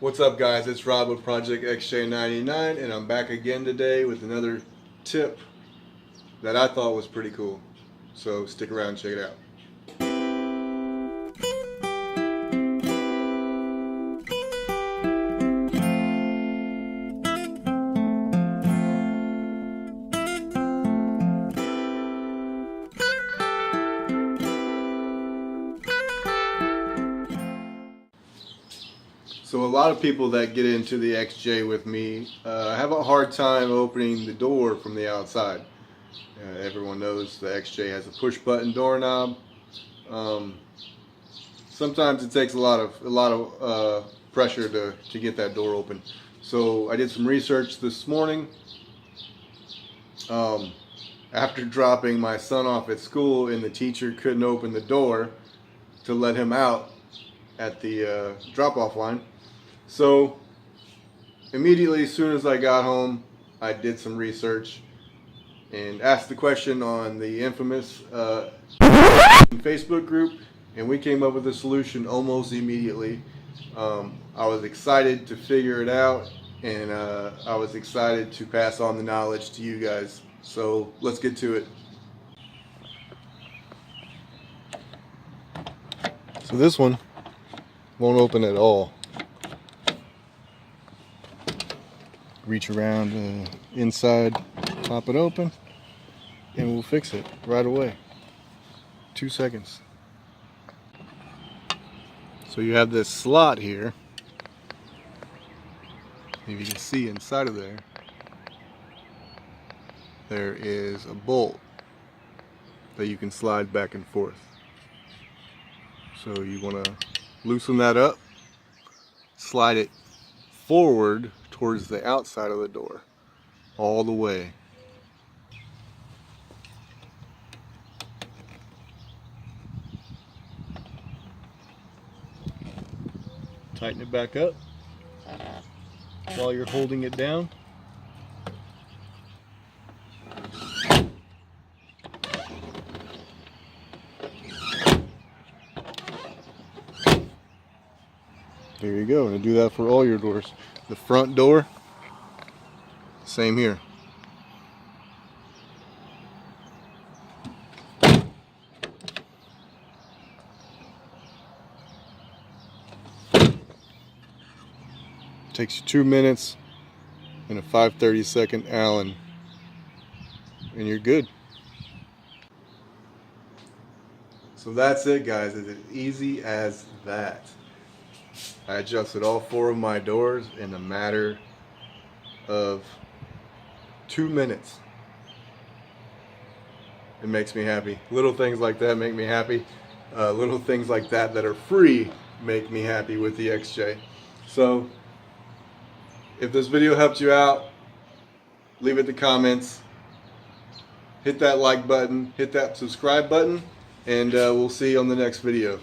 What's up, guys? It's Rob with Project XJ99, and I'm back again today with another tip that I thought was pretty cool. So stick around and check it out. So a lot of people that get into the XJ with me have a hard time opening the door from the outside. Everyone knows the XJ has a push button doorknob. Sometimes it takes a lot of pressure to get that door open. So I did some research this morning. After dropping my son off at school and the teacher couldn't open the door to let him out at the drop-off line. So immediately as soon as I got home, I did some research and asked the question on the infamous Facebook group, and we came up with a solution almost immediately. I was excited to figure it out, and I was excited to pass on the knowledge to you guys. So let's get to it. So this one won't open at all. Reach around inside, pop it open, and we'll fix it right away. 2 seconds. So you have this slot here. If you can see inside of there, there is a bolt that you can slide back and forth. So you want to loosen that up, slide it forward towards the outside of the door, all the way. Tighten it back up while you're holding it down. There you go, and do that for all your doors. The front door, same here. Takes you 2 minutes and a 5/32 Allen, and you're good. So that's it, guys. It's as easy as that. I adjusted all 4 of my doors in a matter of 2 minutes. It makes me happy. Little things like that make me happy. Little things like that that are free make me happy with the XJ. So if this video helped you out, leave it in the comments. Hit that like button, hit that subscribe button, and we'll see you on the next video.